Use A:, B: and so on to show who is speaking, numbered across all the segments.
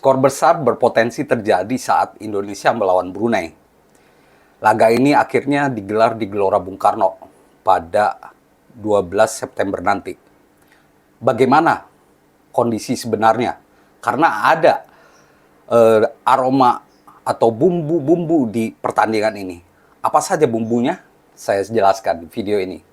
A: Skor besar berpotensi terjadi saat Indonesia melawan Brunei. Laga ini akhirnya digelar di Gelora Bung Karno pada 12 September nanti. Bagaimana kondisi sebenarnya? Karena ada aroma atau bumbu-bumbu di pertandingan ini. Apa saja bumbunya? Saya jelaskan di video ini.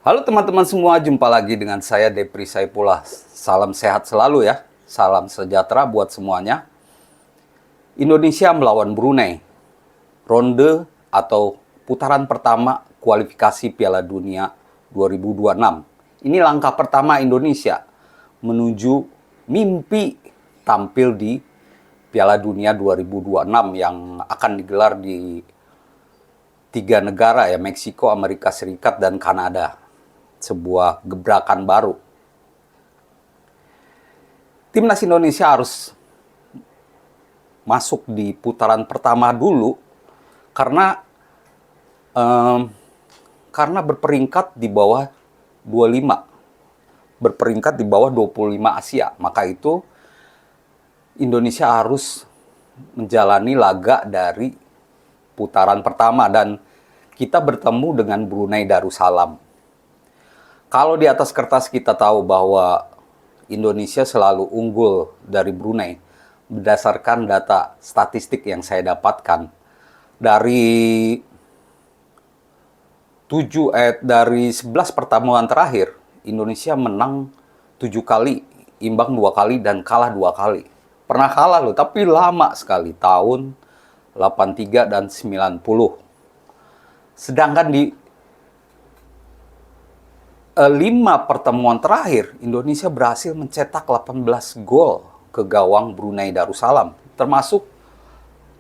A: Halo teman-teman semua, jumpa lagi dengan saya Depri Saipullah. Salam sehat selalu ya, salam sejahtera buat semuanya. Indonesia melawan Brunei, ronde atau putaran pertama kualifikasi Piala Dunia 2026. Ini langkah pertama Indonesia menuju mimpi tampil di Piala Dunia 2026 yang akan digelar di 3 negara ya, Meksiko, Amerika Serikat, dan Kanada. Sebuah gebrakan baru. Timnas Indonesia harus masuk di putaran pertama dulu karena berperingkat di bawah 25, berperingkat di bawah 25 Asia. Maka itu Indonesia harus menjalani laga dari putaran pertama dan kita bertemu dengan Brunei Darussalam. Kalau di atas kertas kita tahu bahwa Indonesia selalu unggul dari Brunei berdasarkan data statistik yang saya dapatkan dari 11 pertemuan terakhir Indonesia menang 7 kali, imbang 2 kali dan kalah 2 kali. Pernah kalah loh, tapi lama sekali, tahun 83 dan 90. Sedangkan di 5 pertemuan terakhir, Indonesia berhasil mencetak 18 gol ke gawang Brunei Darussalam, termasuk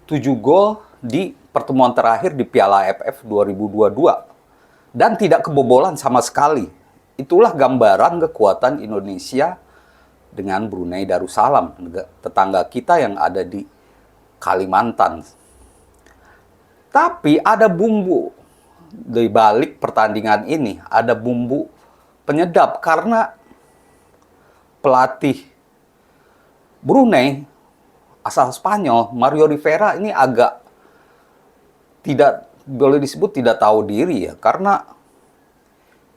A: 7 gol di pertemuan terakhir di Piala AFF 2022, dan tidak kebobolan sama sekali. Itulah gambaran kekuatan Indonesia dengan Brunei Darussalam, tetangga kita yang ada di Kalimantan. Tapi ada bumbu di balik pertandingan ini, ada bumbu penyedap karena pelatih Brunei asal Spanyol, Mario Rivera, ini agak tidak boleh disebut tidak tahu diri ya, karena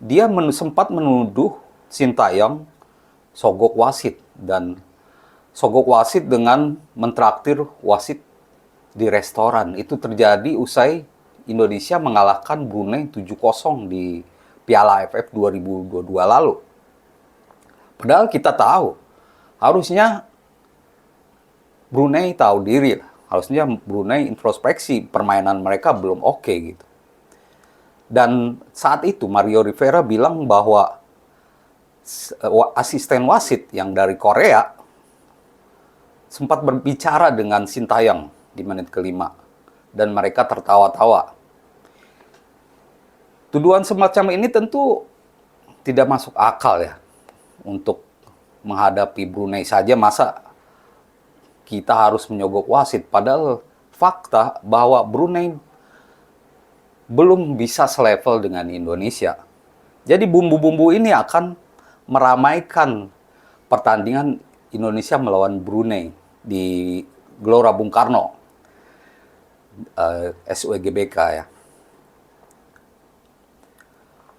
A: dia sempat menuduh Sintayong sogok wasit dan sogok wasit dengan mentraktir wasit di restoran. Itu terjadi usai Indonesia mengalahkan Brunei 7-0 di Piala AFF 2022 lalu. Padahal kita tahu, harusnya Brunei tahu diri lah. Harusnya Brunei introspeksi, permainan mereka belum oke gitu. Dan saat itu Mario Rivera bilang bahwa asisten wasit yang dari Korea sempat berbicara dengan Sintayong di menit ke-5 dan mereka tertawa-tawa. Tuduhan semacam ini tentu tidak masuk akal ya. Untuk menghadapi Brunei saja masa kita harus menyogok wasit. Padahal fakta bahwa Brunei belum bisa selevel dengan Indonesia. Jadi bumbu-bumbu ini akan meramaikan pertandingan Indonesia melawan Brunei di Gelora Bung Karno, SUGBK ya.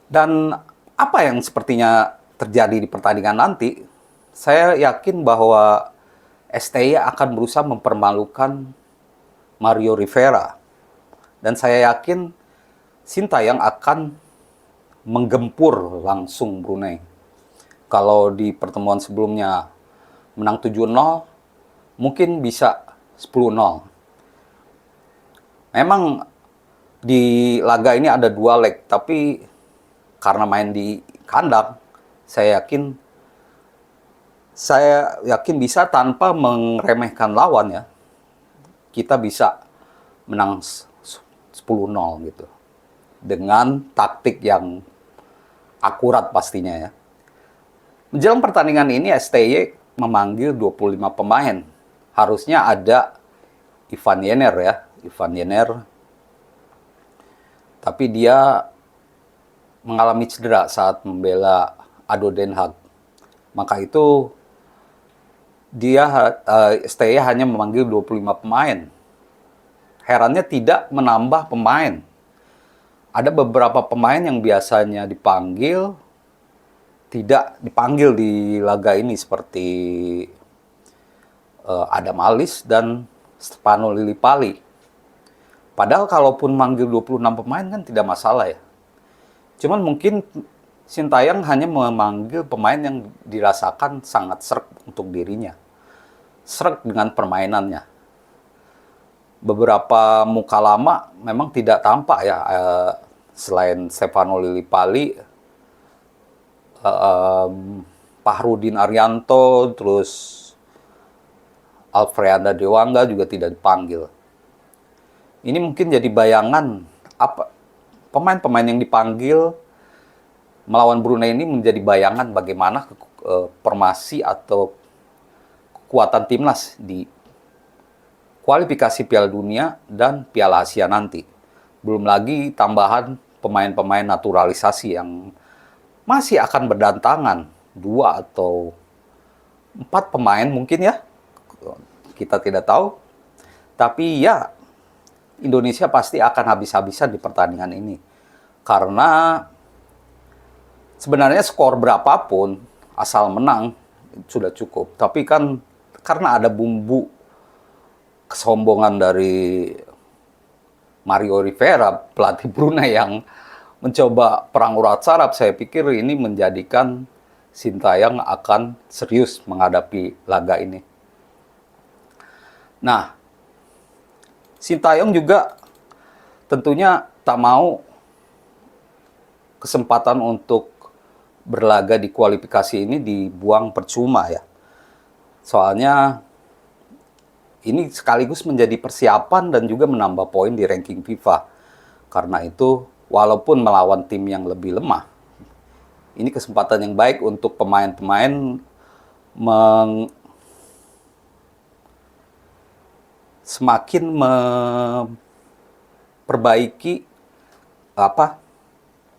A: Dan apa yang sepertinya terjadi di pertandingan nanti, saya yakin bahwa STY akan berusaha mempermalukan Mario Rivera. Dan saya yakin Sintayong akan menggempur langsung Brunei. Kalau di pertemuan sebelumnya menang 7-0, mungkin bisa 10-0. Memang di laga ini ada 2 leg, tapi karena main di kandang, saya yakin bisa tanpa meremehkan lawan ya. Kita bisa menang 10-0 gitu. Dengan taktik yang akurat pastinya ya. Menjelang pertandingan ini STY memanggil 25 pemain. Harusnya ada Ivan Jenner ya, Ivan Jenner. Tapi dia mengalami cedera saat membela ADO Den Haag. Maka itu dia STY hanya memanggil 25 pemain. Herannya tidak menambah pemain. Ada beberapa pemain yang biasanya dipanggil tidak dipanggil di laga ini seperti Adam Alis dan Stefano Lillipali. Padahal kalaupun manggil 26 pemain kan tidak masalah ya. Cuman mungkin Sintayong hanya memanggil pemain yang dirasakan sangat sreg untuk dirinya. Sreg dengan permainannya. Beberapa muka lama memang tidak tampak ya. Selain Stefano Lillipali, Fahrudin Arianto, terus Alfreanda Dewangga juga tidak dipanggil. Ini mungkin jadi bayangan apa pemain-pemain yang dipanggil melawan Brunei ini menjadi bayangan bagaimana formasi atau kekuatan timnas di kualifikasi Piala Dunia dan Piala Asia nanti. Belum lagi tambahan pemain-pemain naturalisasi yang masih akan berdatangan 2 atau 4 pemain mungkin ya. Kita tidak tahu. Tapi ya Indonesia pasti akan habis-habisan di pertandingan ini. Karena sebenarnya skor berapapun asal menang sudah cukup. Tapi kan karena ada bumbu kesombongan dari Mario Rivera, pelatih Brunei yang mencoba perang urat saraf, saya pikir ini menjadikan Sintayong akan serius menghadapi laga ini. Nah, Sintayong juga tentunya tak mau kesempatan untuk berlaga di kualifikasi ini dibuang percuma ya. Soalnya ini sekaligus menjadi persiapan dan juga menambah poin di ranking FIFA. Karena itu, walaupun melawan tim yang lebih lemah, ini kesempatan yang baik untuk pemain-pemain semakin memperbaiki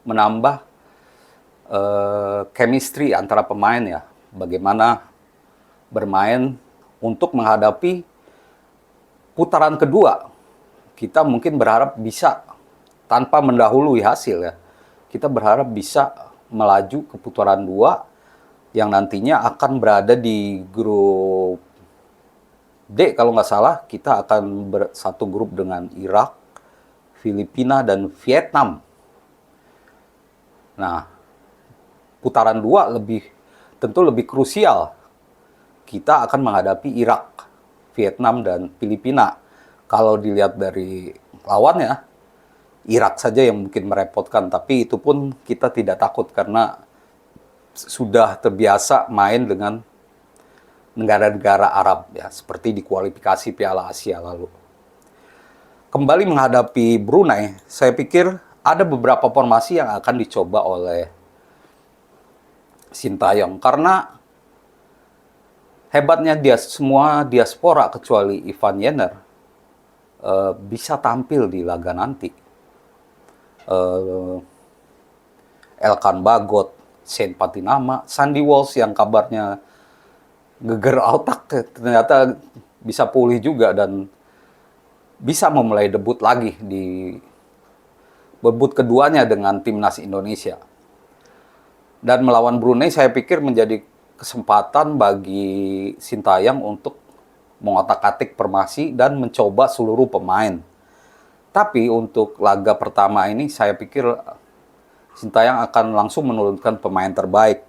A: menambah chemistry antara pemain ya. Bagaimana bermain untuk menghadapi putaran kedua. Kita mungkin berharap bisa tanpa mendahului hasil ya. Kita berharap bisa melaju ke putaran 2 yang nantinya akan berada di grup D kalau nggak salah. Kita akan bersatu grup dengan Irak, Filipina, dan Vietnam. Nah, putaran 2 tentu lebih krusial. Kita akan menghadapi Irak, Vietnam, dan Filipina. Kalau dilihat dari lawannya, Irak saja yang mungkin merepotkan, tapi itu pun kita tidak takut karena sudah terbiasa main dengan negara-negara Arab ya, seperti di kualifikasi Piala Asia lalu. Kembali menghadapi Brunei, saya pikir ada beberapa formasi yang akan dicoba oleh Sintayong karena hebatnya dia semua diaspora kecuali Ivan Jenner bisa tampil di laga nanti. Elkan Bagot, Shane Patinama, Sandy Walsh yang kabarnya geger otak ternyata bisa pulih juga dan bisa memulai debut lagi di debut keduanya dengan timnas Indonesia. Dan melawan Brunei saya pikir menjadi kesempatan bagi Sintayong untuk mengotak-atik formasi dan mencoba seluruh pemain. Tapi untuk laga pertama ini saya pikir Sintayong akan langsung menurunkan pemain terbaik.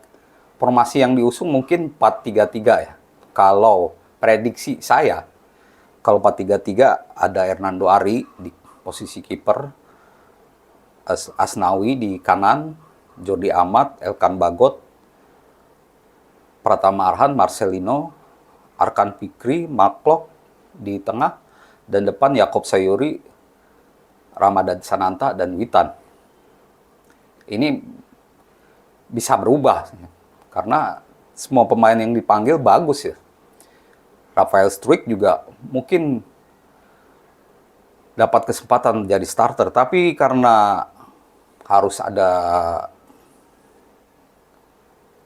A: Formasi yang diusung mungkin 4-3-3 ya. Kalau prediksi saya, kalau 4-3-3 ada Hernando Ari di posisi kiper, Asnawi di kanan, Jordi Amat, Elkan Bagot, Pratama Arhan, Marcelino, Arkan Fikri, Mark di tengah, dan depan Yakob Sayuri, Ramadan Sananta, dan Witan. Ini bisa berubah, karena semua pemain yang dipanggil bagus ya. Rafael Struijk juga mungkin dapat kesempatan jadi starter. Tapi karena harus ada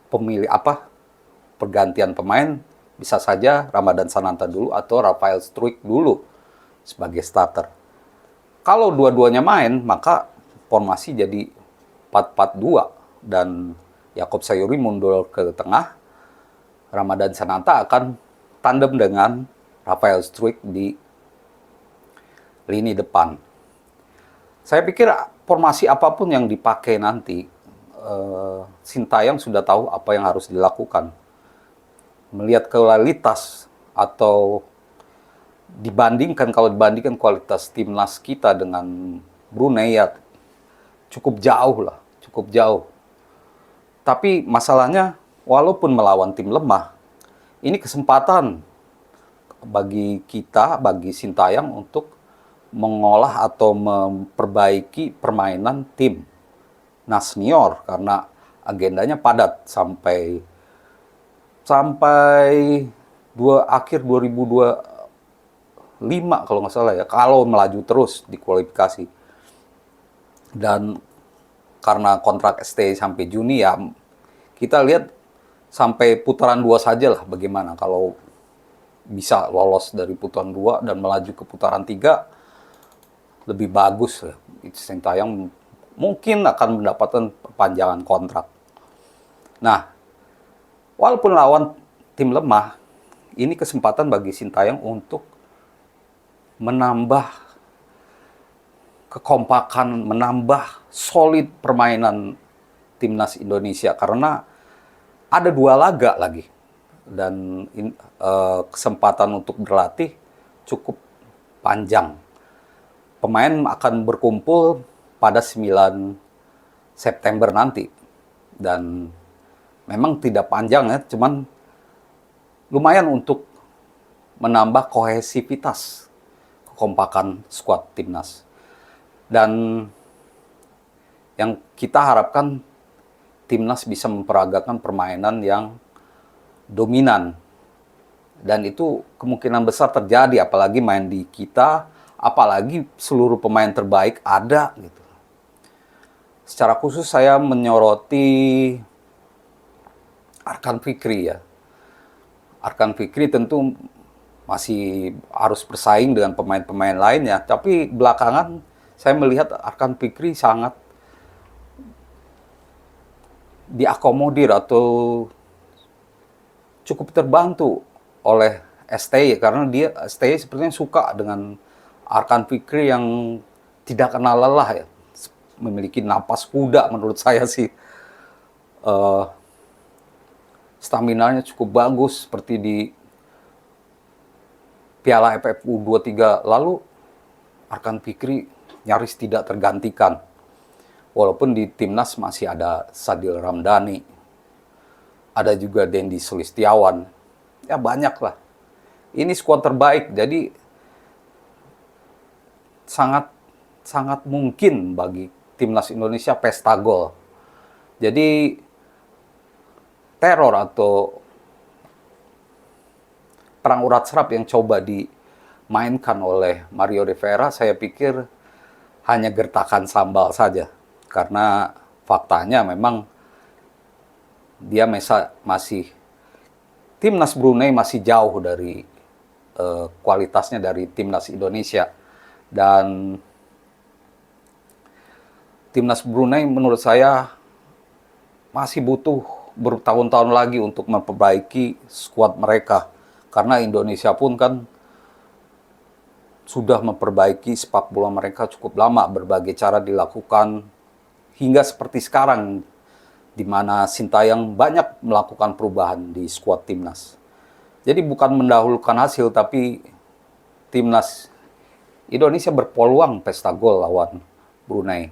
A: pemilih pergantian pemain, bisa saja Ramadan Sananta dulu atau Rafael Struijk dulu sebagai starter. Kalau dua-duanya main, maka formasi jadi 4-4-2 dan Yakob Sayuri mundur ke tengah. Ramadan Sananta akan tandem dengan Rafael Struijk di lini depan. Saya pikir formasi apapun yang dipakai nanti, Sintayong sudah tahu apa yang harus dilakukan. Melihat kualitas atau kalau dibandingkan kualitas timnas kita dengan Brunei, ya cukup jauh lah, cukup jauh. Tapi masalahnya, walaupun melawan tim lemah, ini kesempatan bagi kita, bagi Sintayong untuk mengolah atau memperbaiki permainan tim senior, karena agendanya padat sampai akhir 2025 kalau nggak salah ya, kalau melaju terus di kualifikasi. Dan karena kontrak stay sampai Juni, ya kita lihat sampai putaran 2 saja lah bagaimana. Kalau bisa lolos dari putaran 2 dan melaju ke putaran 3, lebih bagus ya. Sintayong mungkin akan mendapatkan perpanjangan kontrak. Nah, walaupun lawan tim lemah, ini kesempatan bagi Sintayong untuk menambah kekompakan, menambah solid permainan timnas Indonesia, karena ada 2 laga lagi dan kesempatan untuk berlatih cukup panjang. Pemain akan berkumpul pada 9 September nanti, dan memang tidak panjang ya, cuman lumayan untuk menambah kohesivitas, kekompakan skuad timnas. Dan yang kita harapkan, timnas bisa memperagakan permainan yang dominan. Dan itu kemungkinan besar terjadi, apalagi main di kita, apalagi seluruh pemain terbaik ada gitu. Secara khusus saya menyoroti Arkan Fikri ya. Arkan Fikri tentu masih harus bersaing dengan pemain-pemain lainnya, tapi belakangan saya melihat Arkan Fikri sangat diakomodir atau cukup terbantu oleh STY, karena STY sepertinya suka dengan Arkan Fikri yang tidak kenal lelah ya, memiliki napas kuda menurut saya sih. Staminanya cukup bagus seperti di Piala AFF U23 lalu. Arkan Fikri nyaris tidak tergantikan, walaupun di timnas masih ada Sadil Ramdhani, ada juga Dendi Sulistiawan, ya banyak lah. Ini skuad terbaik, jadi sangat mungkin bagi timnas Indonesia pesta gol. Jadi teror atau perang urat serap yang coba dimainkan oleh Mario Rivera, saya pikir hanya gertakan sambal saja. Karena faktanya memang dia masih timnas Brunei masih jauh dari kualitasnya dari timnas Indonesia. Dan timnas Brunei menurut saya masih butuh bertahun-tahun lagi untuk memperbaiki skuad mereka. Karena Indonesia pun kan sudah memperbaiki sepak bola mereka cukup lama, berbagai cara dilakukan hingga seperti sekarang, di mana Sintayong banyak melakukan perubahan di skuad timnas. Jadi bukan mendahulukan hasil, tapi timnas Indonesia berpeluang pesta gol lawan Brunei.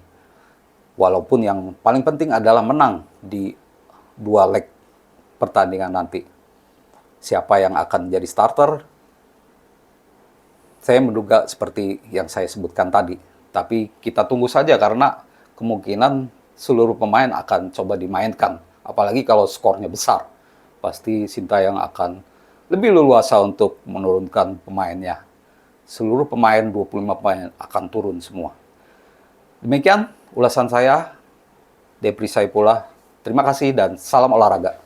A: Walaupun yang paling penting adalah menang di 2 leg pertandingan nanti. Siapa yang akan jadi starter? Saya menduga seperti yang saya sebutkan tadi. Tapi kita tunggu saja, karena kemungkinan seluruh pemain akan coba dimainkan. Apalagi kalau skornya besar. Pasti Sintayong akan lebih leluasa untuk menurunkan pemainnya. seluruh pemain 25 pemain akan turun semua. Demikian ulasan saya, Depri Saipullah. Terima kasih dan salam olahraga.